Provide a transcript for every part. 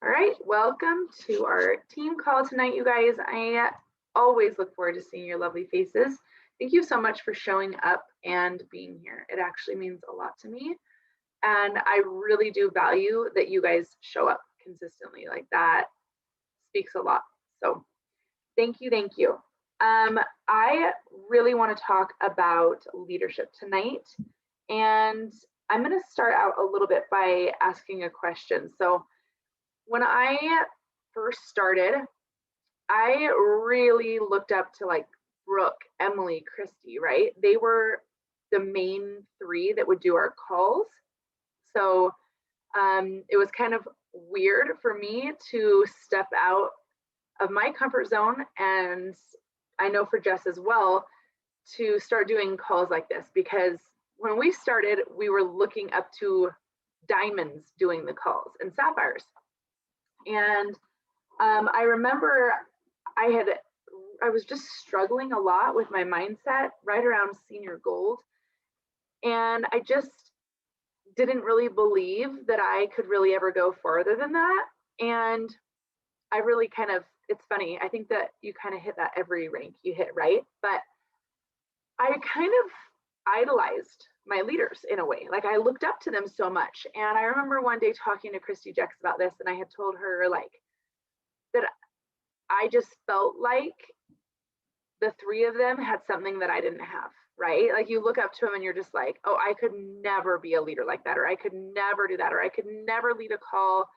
All right, welcome to our team call tonight, you guys. I always look forward to seeing your lovely faces. Thank you so much for showing up and being here. It actually means a lot to me. And I really do value that you guys show up consistently. Like that speaks a lot. So thank you, thank you. I really want to talk about leadership tonight. And I'm going to start out a little bit by asking a question. So when I first started, I really looked up to like Brooke, Emily, Christy, right? They were the main three that would do our calls. So it was kind of weird for me to step out of my comfort zone, and I know for Jess as well, to start doing calls like this, because when we started, we were looking up to diamonds doing the calls and sapphires. And I remember I was just struggling a lot with my mindset right around senior gold. And I just didn't really believe that I could really ever go farther than that. And I really it's funny, I think that you kind of hit that every rank you hit, right? But I kind of idolized my leaders in a way. Like I looked up to them so much. And I remember one day talking to Christy Jex about this, and I had told her like that I just felt like the three of them had something that I didn't have, right? Like you look up to them and you're just like, oh, I could never be a leader like that, or I could never do that, or I could never lead a call,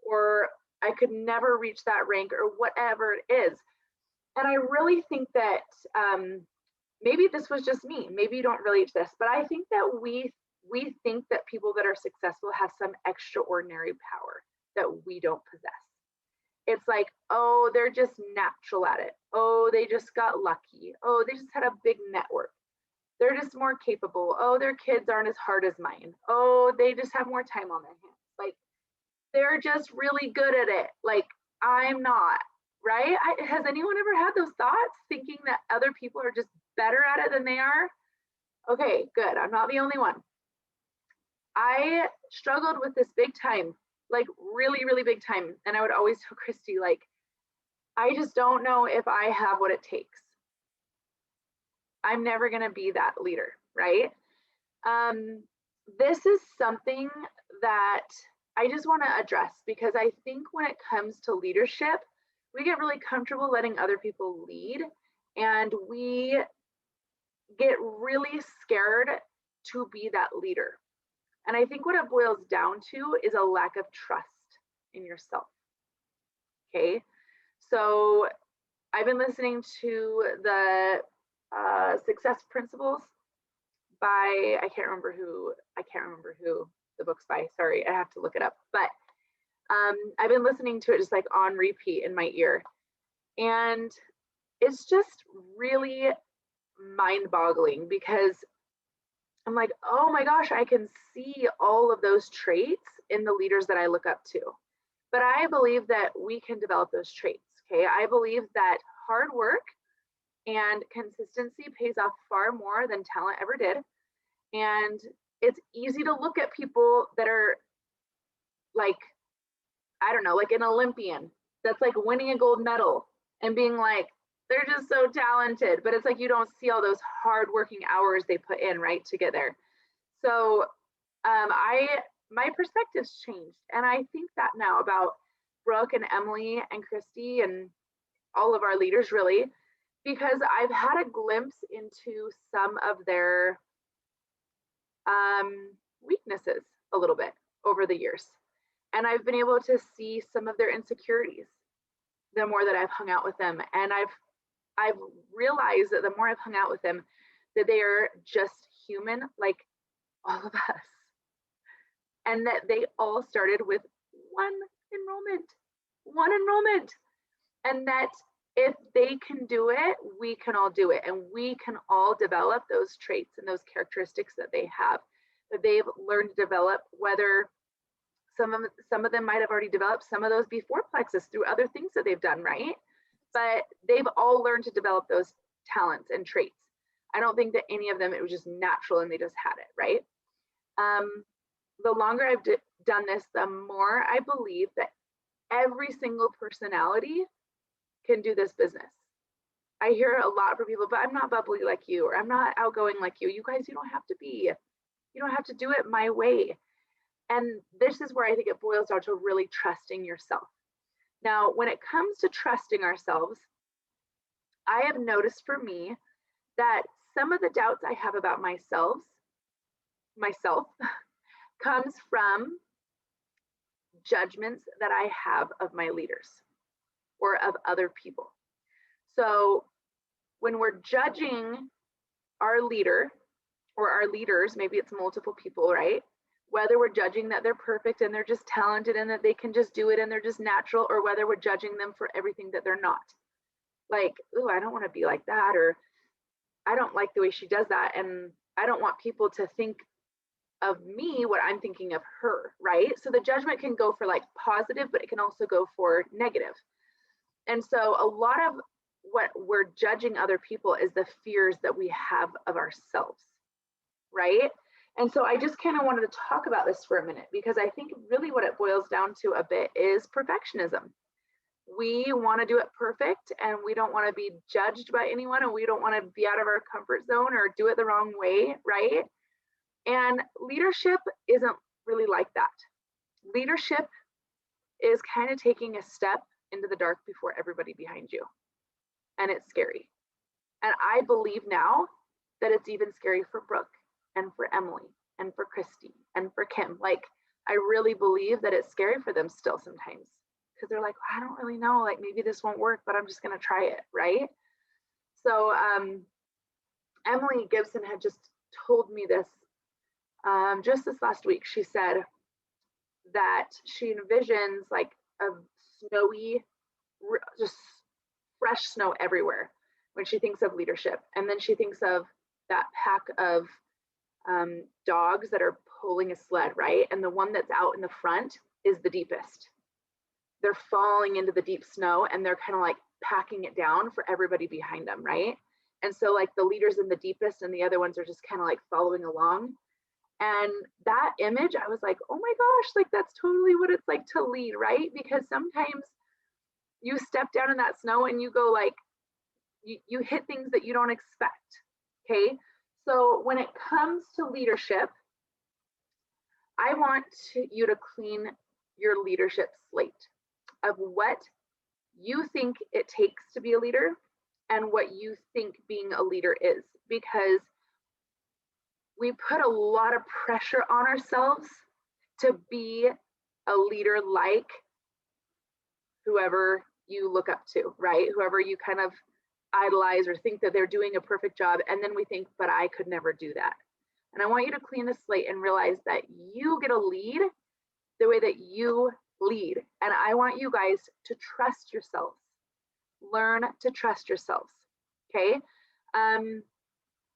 or I could never reach that rank, or whatever it is. And I really think that maybe this was just me. Maybe you don't relate to this, but I think that we think that people that are successful have some extraordinary power that we don't possess. It's like, oh, they're just natural at it. Oh, they just got lucky. Oh, they just had a big network. They're just more capable. Oh, their kids aren't as hard as mine. Oh, they just have more time on their hands. Like, they're just really good at it. Like, I'm not, right? Has anyone ever had those thoughts, thinking that other people are just better at it than they are? Okay, good. I'm not the only one. I struggled with this big time, like really, really big time. And I would always tell Christy, like, I just don't know if I have what it takes. I'm never going to be that leader, right? This is something that I just want to address, because I think when it comes to leadership, we get really comfortable letting other people lead, and we get really scared to be that leader. And I think what it boils down to is a lack of trust in yourself. Okay, so I've been listening to the Success Principles by I can't remember who the book's by. Sorry, I have to look it up. But I've been listening to it just like on repeat in my ear, and it's just really mind-boggling, because I'm like, oh my gosh, I can see all of those traits in the leaders that I look up to. But I believe that we can develop those traits. Okay, I believe that hard work and consistency pays off far more than talent ever did. And it's easy to look at people that are like, I don't know, like an Olympian that's like winning a gold medal and being like, they're just so talented. But it's like you don't see all those hard working hours they put in, right, to get there. So my perspective's changed. And I think that now about Brooke and Emily and Christy and all of our leaders, really, because I've had a glimpse into some of their weaknesses a little bit over the years. And I've been able to see some of their insecurities the more that I've hung out with them. And I've realized that the more I've hung out with them, that they are just human like all of us. And that they all started with one enrollment. And that if they can do it, we can all do it. And we can all develop those traits and those characteristics that they have, that they've learned to develop, whether some of them might have already developed some of those before Plexus through other things that they've done, right? But they've all learned to develop those talents and traits. I don't think that any of them, it was just natural and they just had it, right? The longer I've done this, the more I believe that every single personality can do this business. I hear a lot from people, but I'm not bubbly like you, or I'm not outgoing like you. You guys, you don't have to be. You don't have to do it my way. And this is where I think it boils down to really trusting yourself. Now, when it comes to trusting ourselves, I have noticed for me that some of the doubts I have about myself comes from judgments that I have of my leaders or of other people. So when we're judging our leader or our leaders, maybe it's multiple people, right? Whether we're judging that they're perfect and they're just talented and that they can just do it and they're just natural, or whether we're judging them for everything that they're not. Like, oh, I don't want to be like that, or I don't like the way she does that, and I don't want people to think of me what I'm thinking of her, right? So the judgment can go for like positive, but it can also go for negative. And so a lot of what we're judging other people is the fears that we have of ourselves, right? And so I just kind of wanted to talk about this for a minute, because I think really what it boils down to a bit is perfectionism. We want to do it perfect, and we don't want to be judged by anyone, and we don't want to be out of our comfort zone or do it the wrong way, right? And leadership isn't really like that. Leadership is kind of taking a step into the dark before everybody behind you. And it's scary. And I believe now that it's even scary for Brooke and for Emily and for Christy and for Kim. Like, I really believe that it's scary for them still sometimes, because they're like, I don't really know, like maybe this won't work, but I'm just going to try it, right? So Emily Gibson had just told me this just this last week. She said that she envisions like a snowy, just fresh snow everywhere when she thinks of leadership. And then she thinks of that pack of dogs that are pulling a sled, right? And the one that's out in the front is the deepest. They're falling into the deep snow and they're kind of like packing it down for everybody behind them, right? And so like the leader's in the deepest and the other ones are just kind of like following along. And that image, I was like, oh my gosh, like that's totally what it's like to lead, right? Because sometimes you step down in that snow and you go like, you hit things that you don't expect, okay? So when it comes to leadership, I want you to clean your leadership slate of what you think it takes to be a leader and what you think being a leader is, because we put a lot of pressure on ourselves to be a leader like whoever you look up to, right? Whoever you kind of idolize or think that they're doing a perfect job. And then we think, but I could never do that. And I want you to clean the slate and realize that you get to lead the way that you lead. And I want you guys to trust yourselves. Learn to trust yourselves, okay?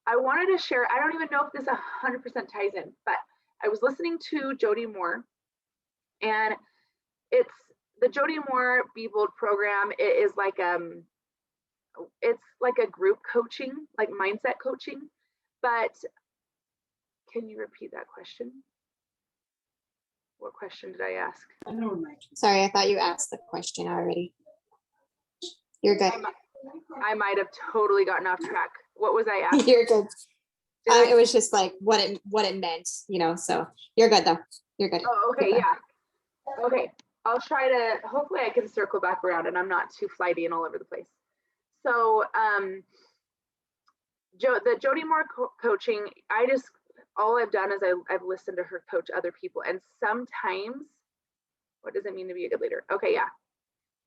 I wanted to share, I don't even know if this 100% ties in, but I was listening to Jody Moore, and it's the Jody Moore Be Bold program. It is like it's like a group coaching, like mindset coaching. But can you repeat that question? What question did I ask? Sorry, I thought you asked the question already. You're good. I might have totally gotten off track. What was I asking? You're good. It was just like what it meant, you know, so you're good though. You're good. Oh, okay, yeah. Okay, I'll try to, hopefully I can circle back around and I'm not too flighty and all over the place. So the Jody Moore coaching, all I've done is I've listened to her coach other people, and sometimes, what does it mean to be a good leader? Okay, yeah.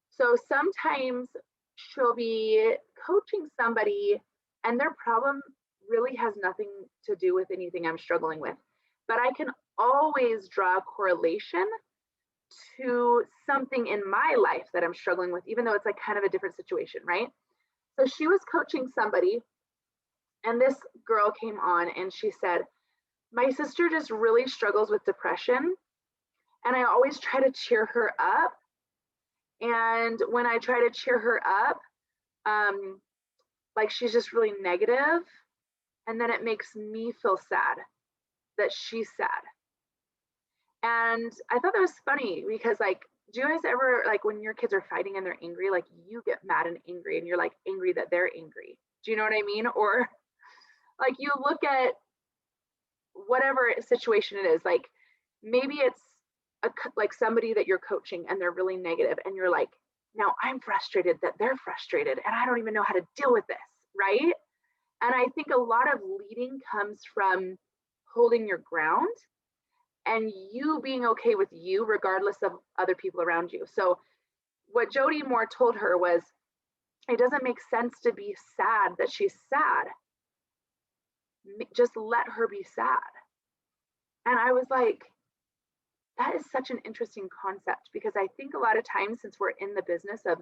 So sometimes she'll be coaching somebody and their problem really has nothing to do with anything I'm struggling with, but I can always draw a correlation to something in my life that I'm struggling with, even though it's like kind of a different situation, right? So she was coaching somebody, and this girl came on and she said, my sister just really struggles with depression, and I always try to cheer her up. And when I try to cheer her up, like she's just really negative, and then it makes me feel sad that she's sad. And I thought that was funny, because like do you guys ever, like when your kids are fighting and they're angry, like you get mad and angry and you're like angry that they're angry? Do you know what I mean? Or like you look at whatever situation it is, like maybe it's like somebody that you're coaching and they're really negative and you're like, now I'm frustrated that they're frustrated and I don't even know how to deal with this, right? And I think a lot of leading comes from holding your ground and you being okay with you regardless of other people around you. So what Jody Moore told her was, it doesn't make sense to be sad that she's sad. Just let her be sad. And I was like, that is such an interesting concept, because I think a lot of times, since we're in the business of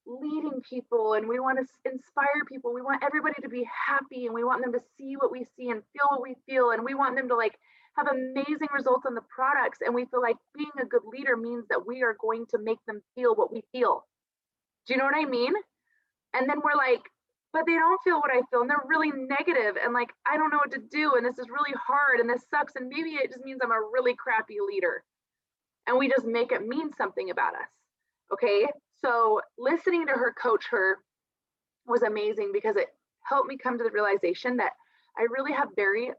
leading people and we want to inspire people, we want everybody to be happy and we want them to see what we see and feel what we feel, and we want them to like have amazing results on the products, and we feel like being a good leader means that we are going to make them feel what we feel. Do you know what I mean? And then we're like, but they don't feel what I feel and they're really negative and like I don't know what to do and this is really hard and this sucks and maybe it just means I'm a really crappy leader. And we just make it mean something about us. Okay, so listening to her coach her was amazing, because it helped me come to the realization that I really have very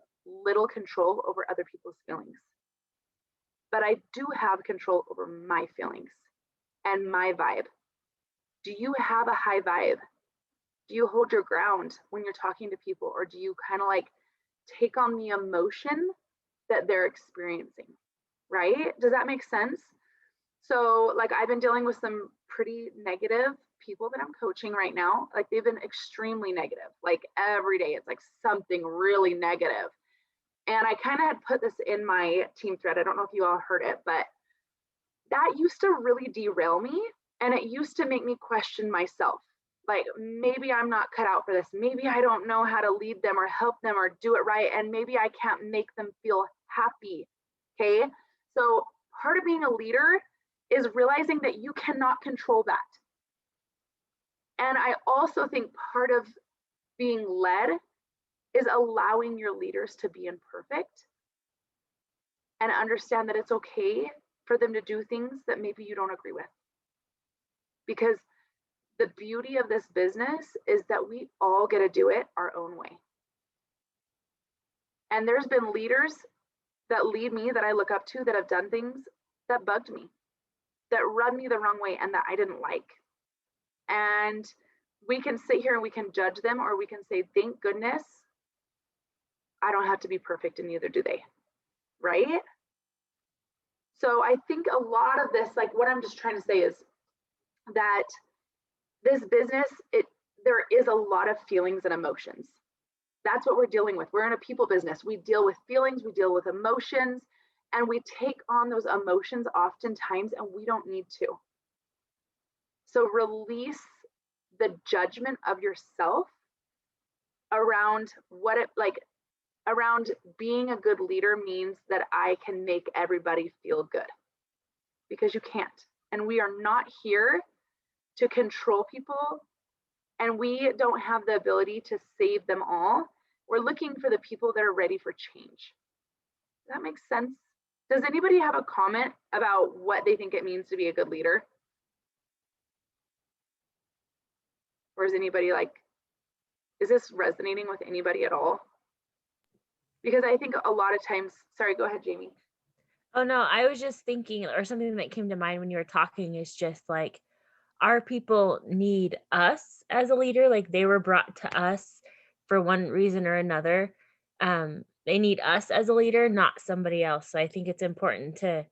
little control over other people's feelings, but I do have control over my feelings and my vibe. Do you have a high vibe? Do you hold your ground when you're talking to people, or do you kind of like take on the emotion that they're experiencing? Right? Does that make sense? So like I've been dealing with some pretty negative people that I'm coaching right now. Like they've been extremely negative. Like every day it's like something really negative. And I kind of had put this in my team thread. I don't know if you all heard it, but that used to really derail me. And it used to make me question myself. Like maybe I'm not cut out for this. Maybe I don't know how to lead them or help them or do it right. And maybe I can't make them feel happy. Okay. So part of being a leader is realizing that you cannot control that. And I also think part of being led is allowing your leaders to be imperfect and understand that it's okay for them to do things that maybe you don't agree with. Because the beauty of this business is that we all get to do it our own way. And there's been leaders that lead me that I look up to that have done things that bugged me, that rubbed me the wrong way and that I didn't like. And we can sit here and we can judge them, or we can say, thank goodness I don't have to be perfect, and neither do they, right? So I think a lot of this, like what I'm just trying to say is that this business, there is a lot of feelings and emotions. That's what we're dealing with. We're in a people business. We deal with feelings, we deal with emotions, and we take on those emotions oftentimes, and we don't need to. So release the judgment of yourself around what it like around being a good leader means that I can make everybody feel good, because you can't. And we are not here to control people, and we don't have the ability to save them all. We're looking for the people that are ready for change. Does that make sense? Does anybody have a comment about what they think it means to be a good leader? Or is anybody like, is this resonating with anybody at all? Because I think a lot of times, sorry, go ahead, Jamie. Oh no, I was just thinking, or something that came to mind when you were talking is just like, our people need us as a leader. Like they were brought to us for one reason or another. They need us as a leader, not somebody else. So I think it's important to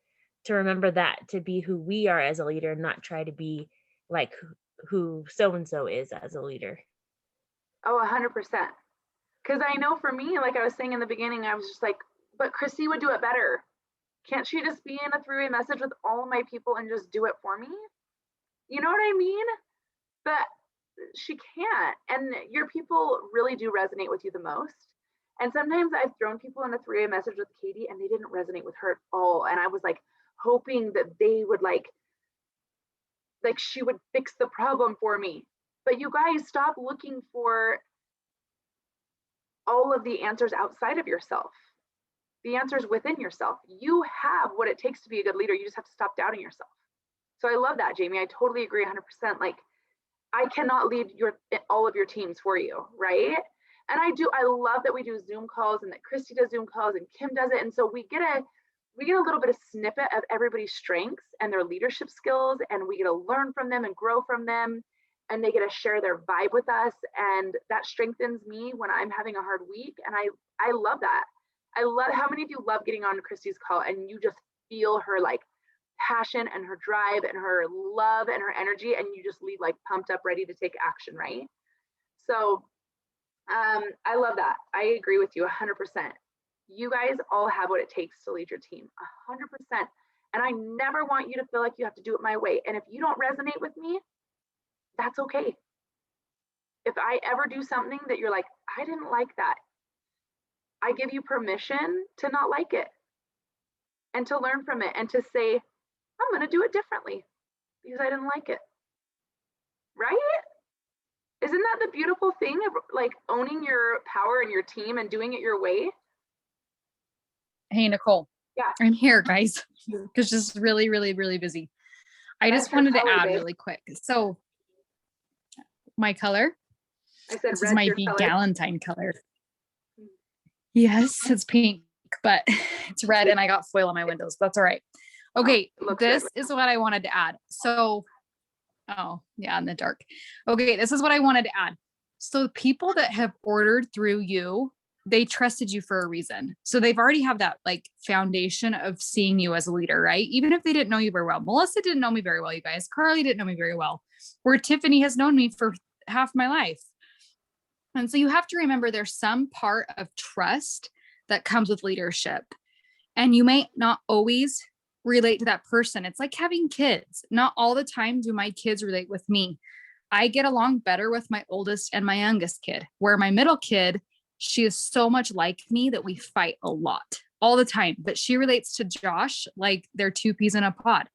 remember that, to be who we are as a leader, not try to be like who so-and-so is as a leader. Oh, 100%. Because I know for me, like I was saying in the beginning, I was just like, but Chrissy would do it better. Can't she just be in a three-way message with all of my people and just do it for me? You know what I mean? But she can't. And your people really do resonate with you the most. And sometimes I've thrown people in a three-way message with Katie and they didn't resonate with her at all. And I was like hoping that they would like she would fix the problem for me. But you guys, stop looking for all of the answers outside of yourself. The answers within yourself. You have what it takes to be a good leader. You just have to stop doubting yourself. So I love that, Jamie. I totally agree 100%. Like, I cannot lead all of your teams for you, right? And I love that we do Zoom calls and that Christy does Zoom calls and Kim does it. And so we get a little bit of snippet of everybody's strengths and their leadership skills, and we get to learn from them and grow from them, and they get to share their vibe with us, and that strengthens me when I'm having a hard week. And I love that. I love, how many of you love getting on Christy's call and you just feel her like passion and her drive and her love and her energy, and you just leave like pumped up, ready to take action, right? So I love that. I agree with you 100%. You guys all have what it takes to lead your team 100%. And I never want you to feel like you have to do it my way. And if you don't resonate with me, that's okay. If I ever do something that you're like, I didn't like that, I give you permission to not like it and to learn from it and to say, I'm going to do it differently because I didn't like it. Right? Isn't that the beautiful thing of like owning your power and your team and doing it your way? Hey, Nicole. Yeah. I'm here, guys, because just really, really, really busy. I That's just your wanted to color, add babe. really quick. So my color, I said this is red's my your Be color. Galentine color. Yes, it's pink, but it's red and I got foil on my windows. That's all right. Okay, it looks this good. is what I wanted to add. So, oh yeah, in the dark. Okay, this is what I wanted to add. So people that have ordered through you, they trusted you for a reason. So they've already have that like foundation of seeing you as a leader, right? Even if they didn't know you very well. Melissa didn't know me very well, you guys. Carly didn't know me very well. Where Tiffany has known me for half my life. And so you have to remember there's some part of trust that comes with leadership. And you may not always relate to that person. It's like having kids. Not all the time do my kids relate with me. I get along better with my oldest and my youngest kid, where my middle kid, she is so much like me that we fight a lot all the time, but she relates to Josh like they're two peas in a pod.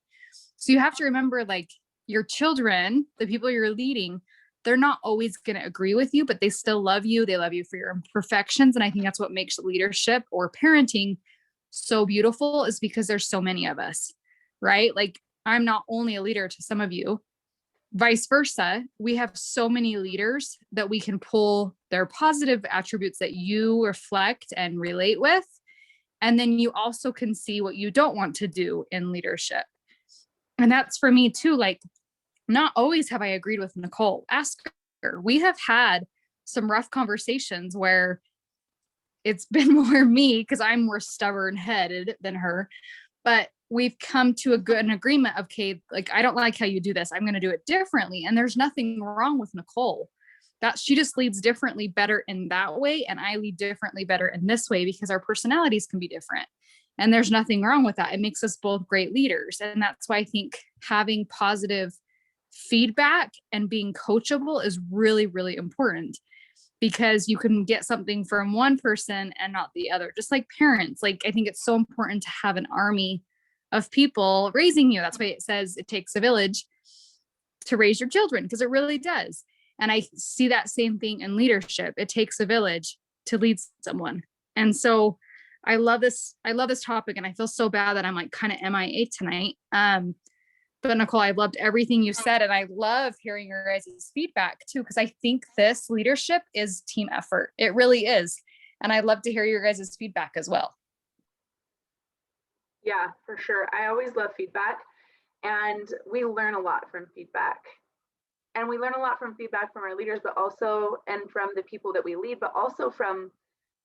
So you have to remember, like, your children, the people you're leading, they're not always going to agree with you, but they still love you. They love you for your imperfections. And I think that's what makes leadership or parenting so beautiful, is because there's so many of us, right? Like, I'm not only a leader to some of you, vice versa. We have so many leaders that we can pull their positive attributes that you reflect and relate with. And then you also can see what you don't want to do in leadership. And that's for me too. Like, not always have I agreed with Nicole. Ask her. We have had some rough conversations where it's been more me because I'm more stubborn headed than her, but we've come to an agreement of, okay, like, I don't like how you do this. I'm going to do it differently. And there's nothing wrong with Nicole. That she just leads differently better in that way. And I lead differently better in this way, because our personalities can be different. And there's nothing wrong with that. It makes us both great leaders. And that's why I think having positive feedback and being coachable is really, really important, because you can get something from one person and not the other. Just like parents, like, I think it's so important to have an army of people raising you. That's why it says it takes a village to raise your children, because it really does. And I see that same thing in leadership. It takes a village to lead someone. And so I love this topic, and I feel so bad that I'm like kind of MIA tonight. But Nicole, I loved everything you said. And I love hearing your guys' feedback too, because I think this leadership is team effort. It really is. And I'd love to hear your guys' feedback as well. Yeah, for sure. I always love feedback, and we learn a lot from feedback. And we learn a lot from feedback from our leaders, but also, and from the people that we lead, but also from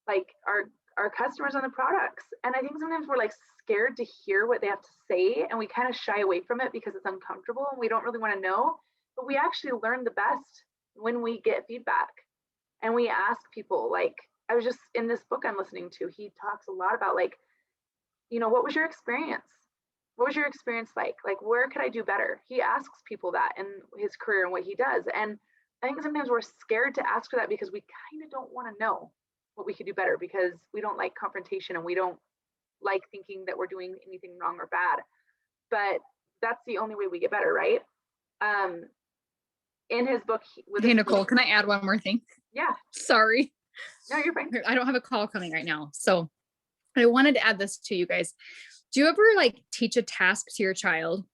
like our customers on the products. And I think sometimes we're like scared to hear what they have to say, and we kind of shy away from it because it's uncomfortable and we don't really want to know. But we actually learn the best when we get feedback and we ask people. Like, I was just in this book I'm listening to, he talks a lot about like, what was your experience? What was your experience like? Like, where could I do better? He asks people that in his career and what he does. And I think sometimes we're scared to ask for that because we kind of don't want to know what we could do better, because we don't like confrontation and we don't like thinking that we're doing anything wrong or bad. But that's the only way we get better, right? In his book, Hey, Nicole, can I add one more thing? Yeah. Sorry. No, you're fine. I don't have a call coming right now. So I wanted to add this to you guys. Do you ever like teach a task to your child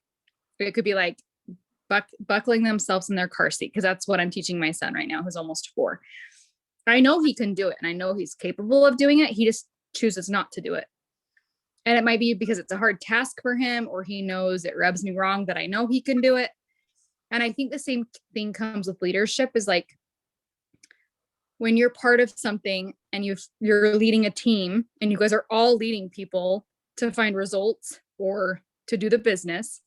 It could be like buckling themselves in their car seat, because that's what I'm teaching my son right now, who's almost 4. I know he can do it and I know he's capable of doing it. He just chooses not to do it. And it might be because it's a hard task for him, or he knows it rubs me wrong that I know he can do it. And I think the same thing comes with leadership, is like when you're part of something and you're leading a team and you guys are all leading people to find results or to do the business,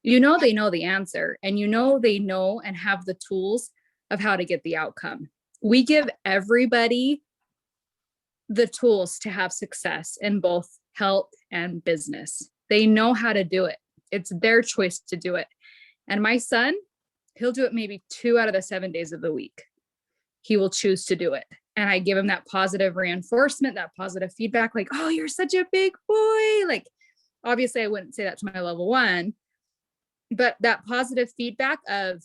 they know the answer, and they know and have the tools of how to get the outcome. We give everybody the tools to have success in both health and business. They know how to do it. It's their choice to do it. And my son, he'll do it maybe 2 out of the 7 days of the week. He will choose to do it. And I give him that positive reinforcement, that positive feedback, like, oh, you're such a big boy. Like, obviously I wouldn't say that to my level 1, but that positive feedback of,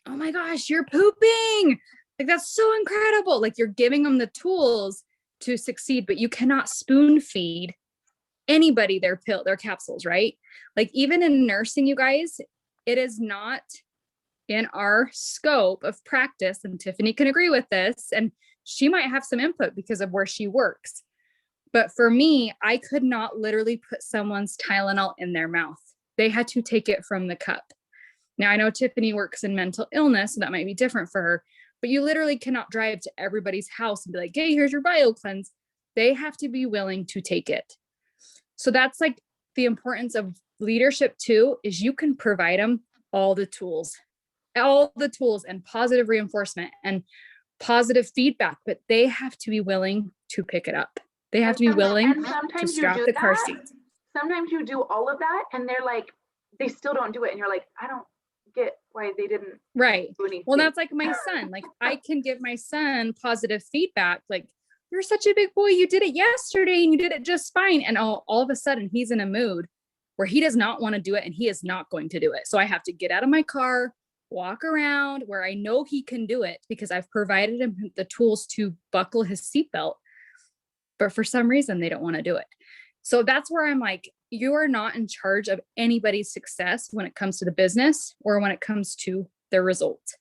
oh my gosh, you're pooping. Like, that's so incredible. Like, you're giving them the tools to succeed, but you cannot spoon feed anybody their capsules, right? Like, even in nursing, you guys, it is not in our scope of practice. And Tiffany can agree with this. And she might have some input because of where she works. But for me, I could not literally put someone's Tylenol in their mouth. They had to take it from the cup. Now, I know Tiffany works in mental illness, so that might be different for her, but you literally cannot drive to everybody's house and be like, hey, here's your BioCleanse. They have to be willing to take it. So that's like the importance of leadership too, is you can provide them all the tools and positive reinforcement and positive feedback, but they have to be willing to pick it up. They have to be willing to strap the car seat. Sometimes you do all of that and they're like, they still don't do it. And you're like, I don't get why they didn't do anything. Well, that's like my son. Like, I can give my son positive feedback. Like, you're such a big boy. You did it yesterday and you did it just fine. And all of a sudden he's in a mood where he does not want to do it and he is not going to do it. So I have to get out of my car, walk around where I know he can do it because I've provided him the tools to buckle his seatbelt. But for some reason, they don't want to do it. So that's where I'm like, you are not in charge of anybody's success when it comes to the business or when it comes to their results.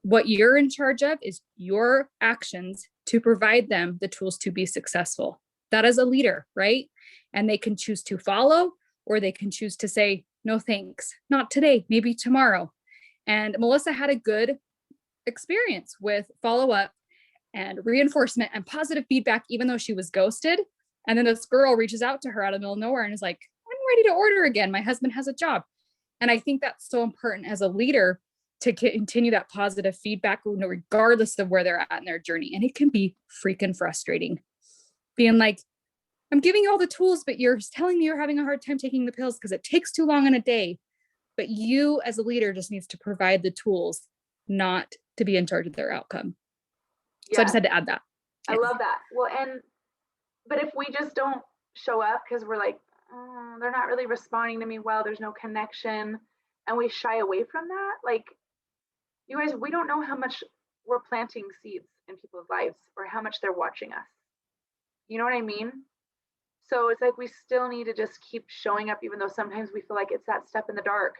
What you're in charge of is your actions to provide them the tools to be successful. That is a leader, right? And they can choose to follow, or they can choose to say, no, thanks, not today, maybe tomorrow. And Melissa had a good experience with follow-up and reinforcement and positive feedback, even though she was ghosted. And then this girl reaches out to her out of the middle of nowhere and is like, I'm ready to order again. My husband has a job. And I think that's so important as a leader to continue that positive feedback, regardless of where they're at in their journey. And it can be freaking frustrating being like, I'm giving you all the tools, but you're telling me you're having a hard time taking the pills because it takes too long in a day. But you as a leader just needs to provide the tools, not to be in charge of their outcome. So I just had to add that. I love that. Well, but if we just don't show up because we're like, oh, they're not really responding to me well, there's no connection, and we shy away from that, like, you guys, we don't know how much we're planting seeds in people's lives or how much they're watching us. You know what I mean? So it's like we still need to just keep showing up, even though sometimes we feel like it's that step in the dark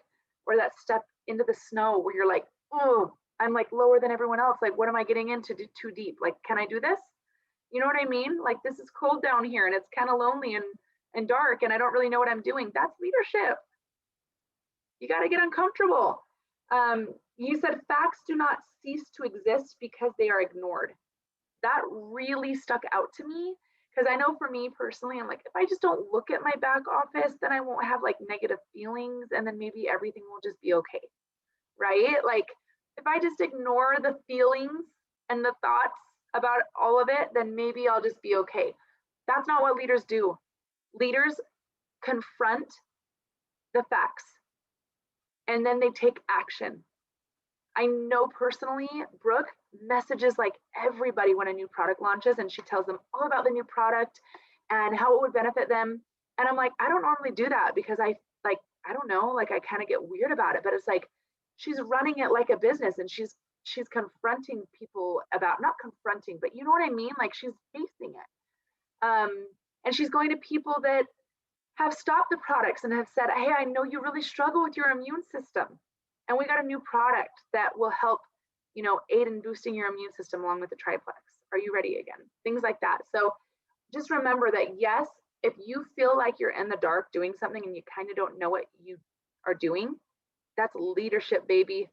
or that step into the snow where you're like, oh, I'm like lower than everyone else. Like, what am I getting into too deep? Like, can I do this? You know what I mean? Like, this is cold down here and it's kind of lonely and dark and I don't really know what I'm doing. That's leadership. You got to get uncomfortable. You said facts do not cease to exist because they are ignored. That really stuck out to me because I know for me personally, I'm like, if I just don't look at my back office, then I won't have like negative feelings and then maybe everything will just be okay, right? Like, if I just ignore the feelings and the thoughts about all of it, then maybe I'll just be okay. That's not what leaders do. Leaders confront the facts and then they take action. I know personally, Brooke messages like everybody when a new product launches and she tells them all about the new product and how it would benefit them. And I'm like, I don't normally do that because I don't know, like I kind of get weird about it, but it's like, she's running it like a business and she's confronting people about, not confronting, but you know what I mean? Like she's facing it. And she's going to people that have stopped the products and have said, hey, I know you really struggle with your immune system. And we got a new product that will help, aid in boosting your immune system along with the triplex. Are you ready again? Things like that. So just remember that, yes, if you feel like you're in the dark doing something and you kind of don't know what you are doing, that's leadership, baby.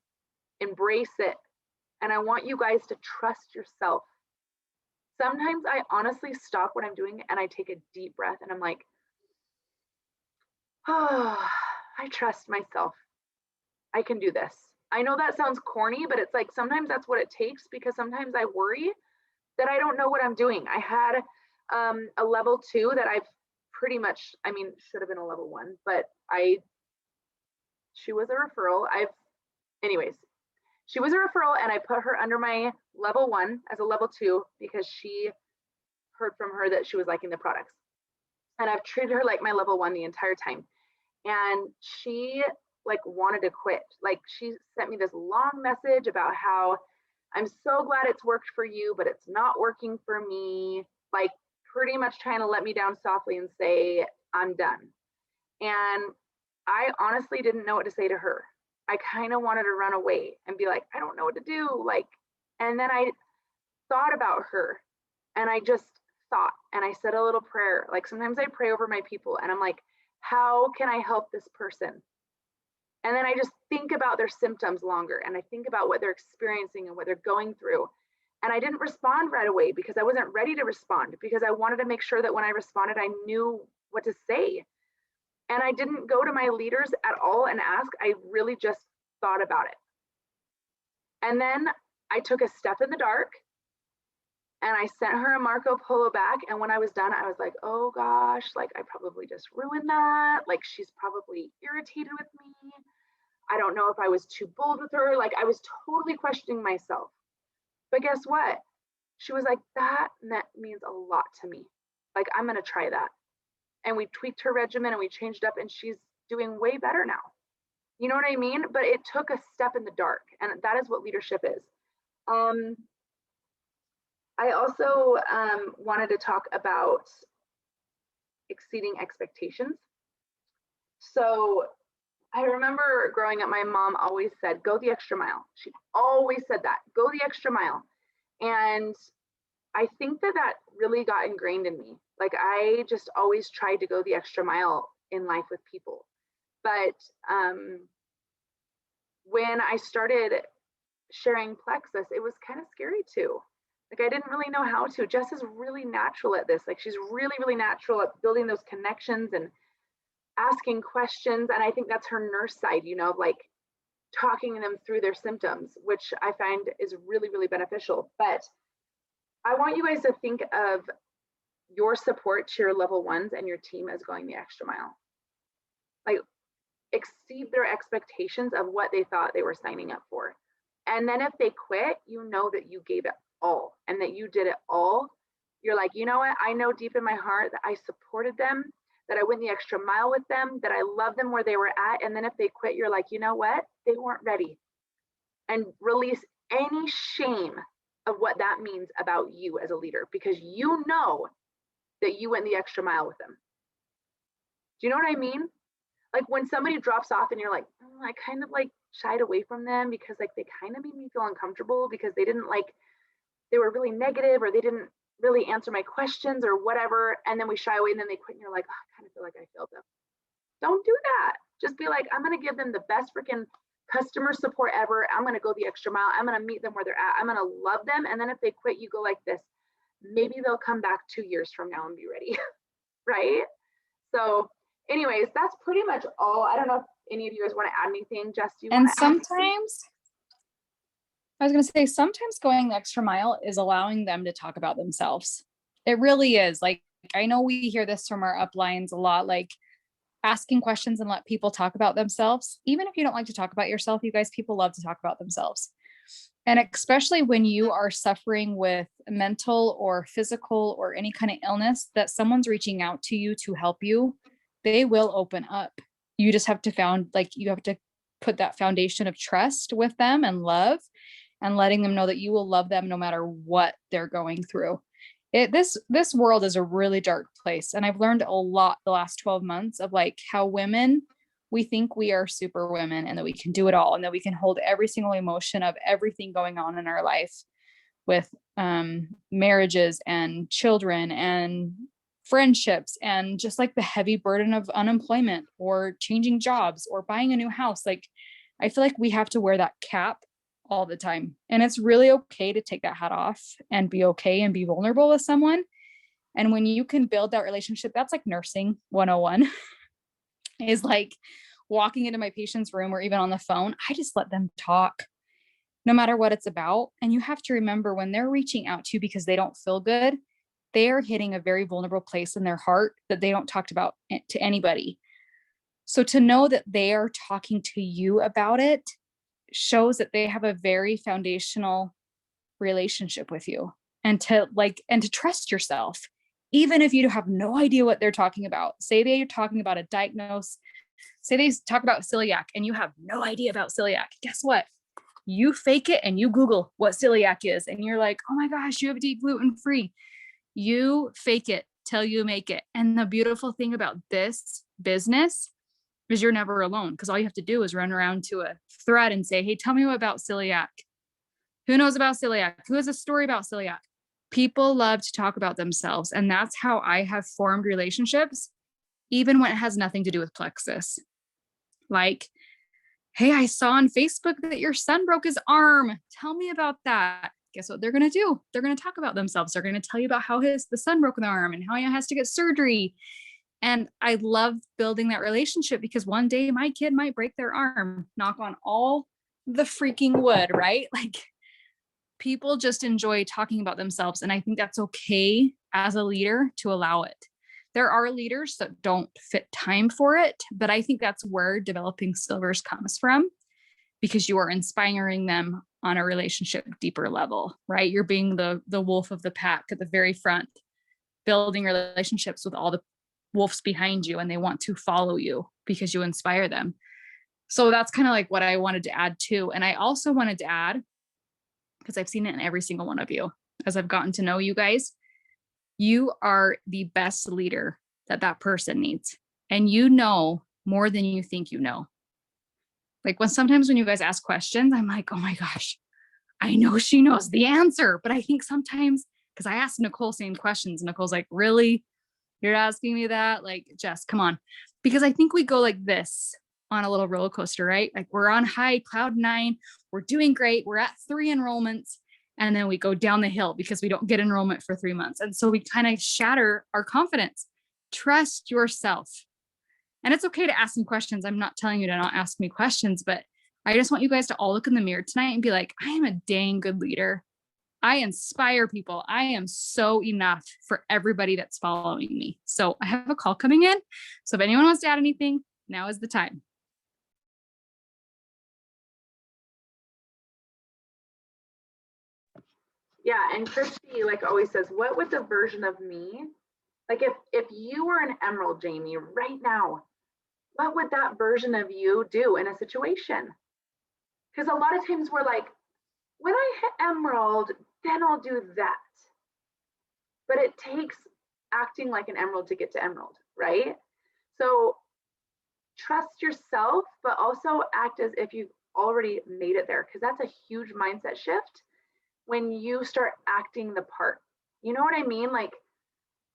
Embrace it. And I want you guys to trust yourself. Sometimes I honestly stop what I'm doing and I take a deep breath and I'm like, oh, I trust myself. I can do this. I know that sounds corny, but it's like sometimes that's what it takes, because sometimes I worry that I don't know what I'm doing. I had a level 2 that I've pretty much, should have been a level 1, but she was a referral. She was a referral and I put her under my level 1 as a level 2 because she heard from her that she was liking the products. And I've treated her like my level 1 the entire time. And she wanted to quit. She sent me this long message about how I'm so glad it's worked for you, but it's not working for me. Pretty much trying to let me down softly and say, I'm done. And I honestly didn't know what to say to her. I kind of wanted to run away and be like, I don't know what to do. And then I thought about her and I just thought, and I said a little prayer. Sometimes I pray over my people and I'm like, how can I help this person? And then I just think about their symptoms longer and I think about what they're experiencing and what they're going through. And I didn't respond right away because I wasn't ready to respond, because I wanted to make sure that when I responded, I knew what to say. And I didn't go to my leaders at all and ask. I really just thought about it. And then I took a step in the dark and I sent her a Marco Polo back. And when I was done, I was like, oh gosh, I probably just ruined that. She's probably irritated with me. I don't know if I was too bold with her. I was totally questioning myself. But guess what? She was like, that means a lot to me. I'm going to try that. And we tweaked her regimen and we changed up and she's doing way better now. You know what I mean? But it took a step in the dark, and that is what leadership is. I also wanted to talk about exceeding expectations. So I remember growing up, my mom always said, go the extra mile. She always said that, go the extra mile. And I think that really got ingrained in me. I just always tried to go the extra mile in life with people. But when I started sharing Plexus, it was kind of scary too. I didn't really know how to. Jess is really natural at this. She's really, really natural at building those connections and asking questions. And I think that's her nurse side, talking them through their symptoms, which I find is really, really beneficial. But I want you guys to think of your support to your level 1s and your team as going the extra mile. Exceed their expectations of what they thought they were signing up for. And then if they quit, you know that you gave it all and that you did it all. You're like, you know what? I know deep in my heart that I supported them, that I went the extra mile with them, that I love them where they were at. And then if they quit, you're like, you know what? They weren't ready. And release any shame of what that means about you as a leader, because you know that you went the extra mile with them. Do you know what I mean? When somebody drops off and you're like, I kind of shied away from them because they kind of made me feel uncomfortable because they didn't they were really negative, or they didn't really answer my questions or whatever. And then we shy away and then they quit and you're like, oh, I kind of feel like I failed them. Don't do that. Just be like, I'm going to give them the best freaking customer support ever. I'm going to go the extra mile. I'm going to meet them where they're at. I'm going to love them. And then if they quit, you go like this. Maybe they'll come back 2 years from now and be ready. Right? So anyways, that's pretty much all. I don't know if any of you guys want to add anything. Jess, do you want to sometimes I was going to say, sometimes going the extra mile is allowing them to talk about themselves. It really is. I know we hear this from our uplines a lot, asking questions and let people talk about themselves. Even if you don't like to talk about yourself, you guys, people love to talk about themselves. And especially when you are suffering with mental or physical or any kind of illness, that someone's reaching out to you to help you, they will open up. You just have to you have to put that foundation of trust with them and love, and letting them know that you will love them no matter what they're going through. This world is a really dark place, and I've learned a lot the last 12 months of like how women, we think we are super women and that we can do it all and that we can hold every single emotion of everything going on in our life with marriages and children and friendships and just like the heavy burden of unemployment or changing jobs or buying a new house. Like, I feel like we have to wear that cap all the time. And it's really okay to take that hat off and be okay and be vulnerable with someone. And when you can build that relationship, that's like nursing 101 is like walking into my patient's room or even on the phone. I just let them talk no matter what it's about. And you have to remember when they're reaching out to you because they don't feel good, they are hitting a very vulnerable place in their heart that they don't talk about to anybody. So to know that they are talking to you about it shows that they have a very foundational relationship with you, and to trust yourself, even if you have no idea what they're talking about. Say they're talking about a diagnosis, say they talk about celiac and you have no idea about celiac. Guess what? You fake it and you Google what celiac is. And you're like, oh my gosh, you have to eat gluten-free. You fake it till you make it. And the beautiful thing about this business is you're never alone, because all you have to do is run around to a thread and say, hey, tell me about celiac. Who knows about celiac? Who has a story about celiac? People love to talk about themselves. And that's how I have formed relationships, even when it has nothing to do with plexus. Like, hey, I saw on Facebook that your son broke his arm. Tell me about that. Guess what they're going to do? They're going to talk about themselves. They're going to tell you about how the son broke an arm and how he has to get surgery. And I love building that relationship, because one day my kid might break their arm, knock on all the freaking wood, right? Like, people just enjoy talking about themselves. And I think that's okay as a leader to allow it. There are leaders that don't fit time for it, but I think that's where developing silvers comes from, because you are inspiring them on a relationship deeper level, right? You're being the wolf of the pack at the very front, building relationships with all the wolves behind you, and they want to follow you because you inspire them. So that's kind of like what I wanted to add too. And I also wanted to add, because I've seen it in every single one of you as I've gotten to know you guys, you are the best leader that person needs. And you know more than you think you know. Like, sometimes when you guys ask questions, I'm like, oh my gosh, I know she knows the answer. But I think sometimes, because I asked Nicole same questions, Nicole's like, really? You're asking me that? Like, Jess, come on. Because I think we go like this on a little roller coaster, right? Like, we're on high, cloud 9, we're doing great, we're at 3 enrollments, and then we go down the hill because we don't get enrollment for 3 months. And so we kind of shatter our confidence. Trust yourself. And it's okay to ask some questions. I'm not telling you to not ask me questions, but I just want you guys to all look in the mirror tonight and be like, I am a dang good leader. I inspire people. I am so enough for everybody that's following me. So I have a call coming in. So if anyone wants to add anything, now is the time. Yeah, and Christy like always says, what would the version of me, like if you were an emerald, Jamie, right now, what would that version of you do in a situation? Because a lot of times we're like, when I hit emerald, then I'll do that. But it takes acting like an emerald to get to emerald, right? So trust yourself, but also act as if you've already made it there, because that's a huge mindset shift when you start acting the part. You know what I mean? Like,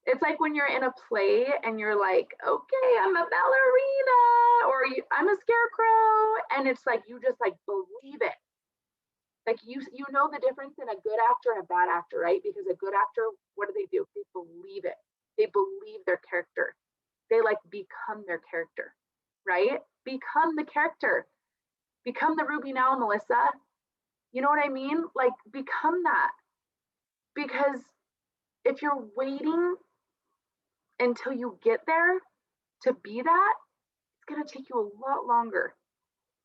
it's like when you're in a play and you're like, okay, I'm a ballerina, or I'm a scarecrow, and it's like you just like believe it. Like you know the difference in a good actor and a bad actor, right? Because a good actor, what do? They believe it. They believe their character. They like become their character, right? Become the character. Become the Ruby now, Melissa. You know what I mean? Like, become that. Because if you're waiting until you get there to be that, it's going to take you a lot longer.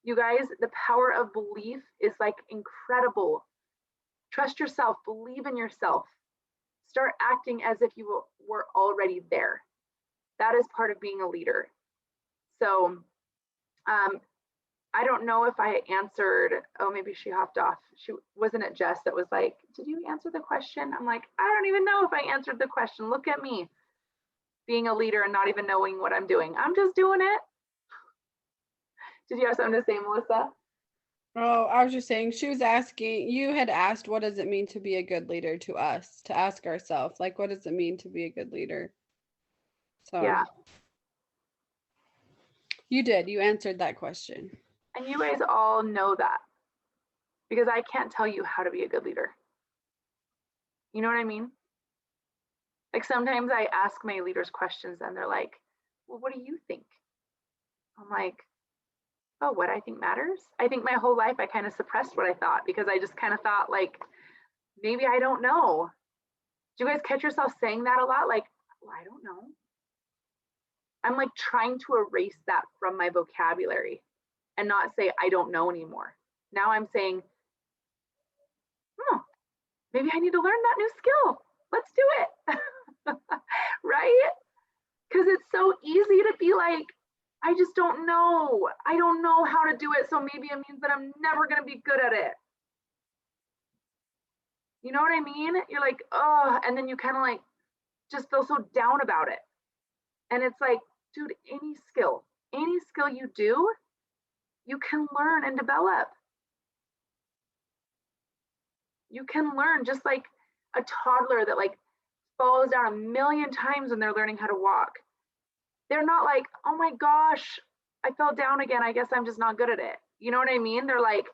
You guys, the power of belief is like incredible. Trust yourself, believe in yourself. Start acting as if you were already there. That is part of being a leader. So I don't know if I answered, oh, maybe she hopped off. Wasn't it Jess that was like, did you answer the question? I'm like, I don't even know if I answered the question. Look at me being a leader and not even knowing what I'm doing. I'm just doing it. Did you have something to say, Melissa? Oh, I was just saying, she was asking, you had asked, what does it mean to be a good leader to us, to ask ourselves, like, what does it mean to be a good leader? So Yeah. you answered that question. And you guys all know that because I can't tell you how to be a good leader. You know what I mean? Like sometimes I ask my leaders questions and they're like, well, what do you think? I'm like, oh, what I think matters? I think my whole life I kind of suppressed what I thought because I just kind of thought like, maybe I don't know. Do you guys catch yourself saying that a lot? Like, well, I don't know. I'm like trying to erase that from my vocabulary and not say I don't know anymore. Now I'm saying, maybe I need to learn that new skill. Let's do it. Right? Because it's so easy to be like, I just don't know. I don't know how to do it. So maybe it means that I'm never going to be good at it. You know what I mean? You're like, oh, and then you kind of like just feel so down about it. And it's like, dude, any skill you do, you can learn and develop. You can learn just like a toddler that like falls down a million times when they're learning how to walk. They're not like, oh my gosh, I fell down again. I guess I'm just not good at it. You know what I mean? They're like,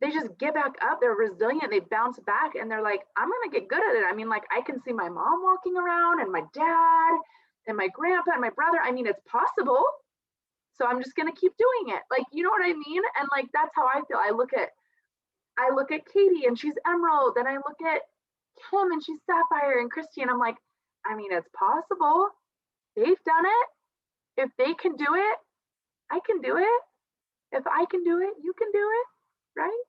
they just get back up. They're resilient. They bounce back and they're like, I'm going to get good at it. I mean, like I can see my mom walking around and my dad and my grandpa and my brother. I mean, it's possible. So I'm just going to keep doing it. Like, you know what I mean? And like, that's how I feel. I look at Katie and she's Emerald. And I look at Kim and she's Sapphire and Christy. And I'm like, I mean, it's possible. They've done it. If they can do it, I can do it. If I can do it, you can do it, right?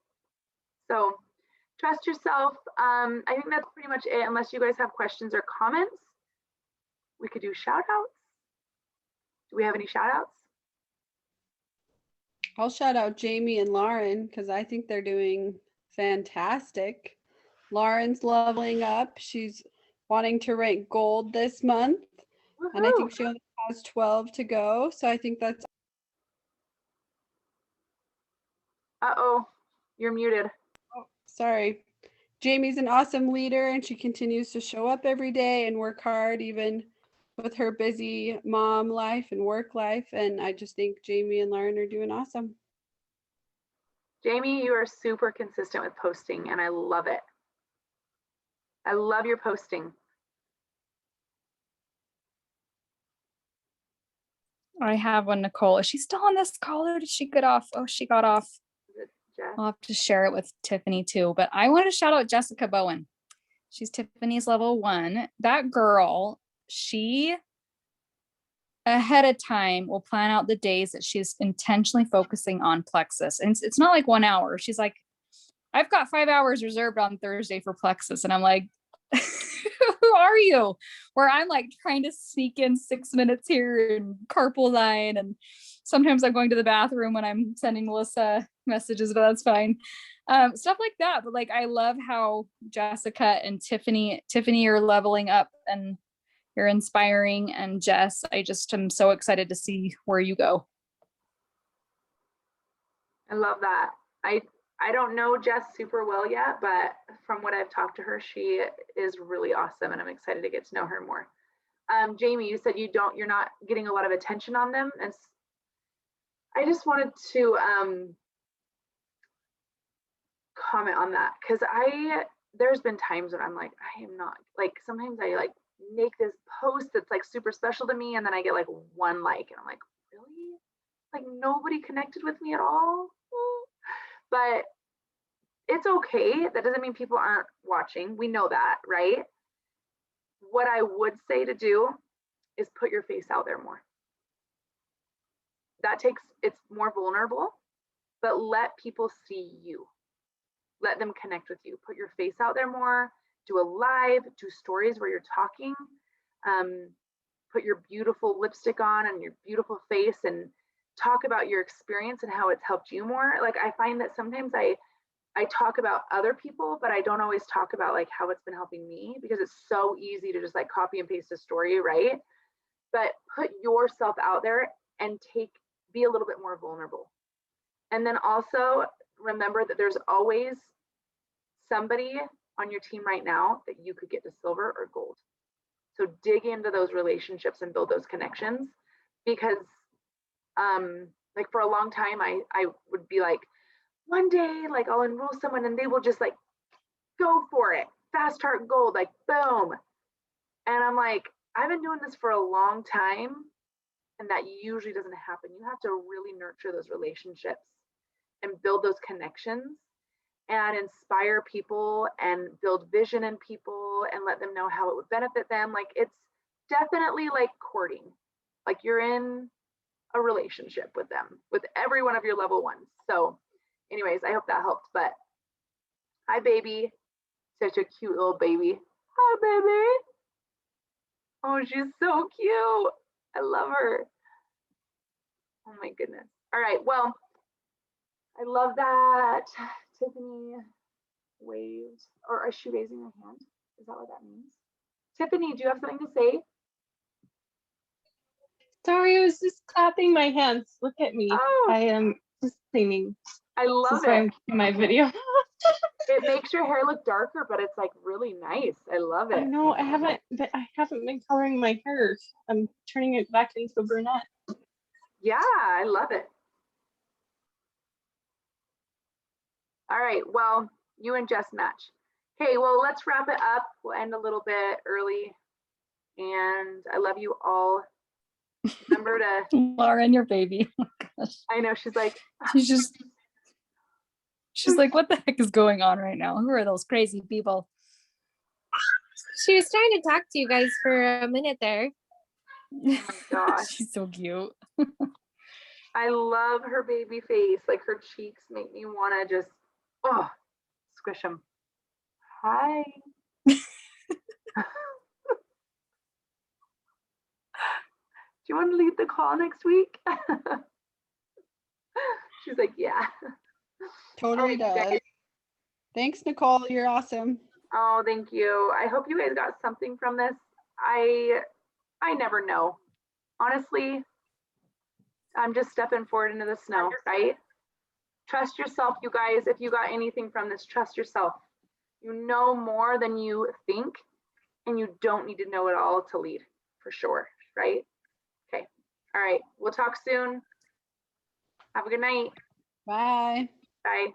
So trust yourself. I think that's pretty much it. Unless you guys have questions or comments, we could do shout outs. Do we have any shout outs? I'll shout out Jamie and Lauren because I think they're doing fantastic. Lauren's leveling up. She's wanting to rank gold this month. Woo-hoo. And I think she only has 12 to go. So I think that's. Uh-oh, you're muted. Oh, sorry. Jamie's an awesome leader and she continues to show up every day and work hard, even with her busy mom life and work life. And I just think Jamie and Lauren are doing awesome. Jamie, you are super consistent with posting and I love it. I love your posting. I have one, Nicole. Is she still on this call or did she get off? Oh, she got off. Jess. I'll have to share it with Tiffany too. But I want to shout out Jessica Bowen. She's Tiffany's level 1. That girl, she ahead of time will plan out the days that she's intentionally focusing on plexus. And it's not like 1 hour. She's like, I've got 5 hours reserved on Thursday for plexus. And I'm like, who are you? Where I'm like trying to sneak in 6 minutes here and carpool line. And sometimes I'm going to the bathroom when I'm sending Melissa messages, but that's fine. Stuff like that. But like, I love how Jessica and Tiffany are leveling up and you're inspiring. And Jess, I just am so excited to see where you go. I love that. I don't know Jess super well yet, but from what I've talked to her, she is really awesome and I'm excited to get to know her more. Jamie, you said you're not getting a lot of attention on them. And I just wanted to comment on that because there's been times when I'm like, I am not, like sometimes I like make this post that's like super special to me and then I get like 1 like and I'm like, really? Like nobody connected with me at all? But it's okay. That doesn't mean people aren't watching. We know that, right? What I would say to do is put your face out there more. It's more vulnerable, but let people see you. Let them connect with you. Put your face out there more. Do a live, do stories where you're talking. Put your beautiful lipstick on and your beautiful face and talk about your experience and how it's helped you more. Like I find that sometimes I talk about other people, but I don't always talk about like how it's been helping me, because it's so easy to just like copy and paste a story, right? But put yourself out there and be a little bit more vulnerable. And then also remember that there's always somebody on your team right now that you could get to silver or gold. So dig into those relationships and build those connections, because like for a long time I would be like, one day like I'll enroll someone and they will just like go for it, fast heart gold, like boom. And I'm like, I've been doing this for a long time, and that usually doesn't happen. You have to really nurture those relationships and build those connections and inspire people and build vision in people and let them know how it would benefit them. Like it's definitely like courting, like you're in a relationship with them, with every one of your level ones. So anyways, I hope that helped. But hi baby, such a cute little baby. Hi baby. Oh, she's so cute. I love her. Oh my goodness. All right, well, I love that Tiffany waved, or is she raising her hand? Is that what that means? Tiffany, do you have something to say? Sorry, I was just clapping my hands. Look at me. Oh, I am just cleaning. I This love is why I'm it. keeping my video. It makes your hair look darker, but it's like really nice. I love I it. know I haven't been coloring my hair. I'm turning it back into a brunette. Yeah, I love it. All right, well, you and Jess match. Okay, well, let's wrap it up. We'll end a little bit early. And I love you all. Remember to, Lauren, your baby. Oh my gosh. I know she's like, She's like, what the heck is going on right now? Who are those crazy people? She was trying to talk to you guys for a minute there. oh my gosh. She's so cute. I love her baby face. Like her cheeks make me want to just, oh, squish them. Hi. Do you want to lead the call next week? She's like, yeah. Totally All right, you does. guys. Thanks, Nicole. You're awesome. Oh, thank you. I hope you guys got something from this. I never know. Honestly, I'm just stepping forward into the snow, right? Trust yourself, you guys. If you got anything from this, trust yourself. You know more than you think, and you don't need to know it all to lead, for sure, right? Okay. All right. We'll talk soon. Have a good night. Bye. Bye.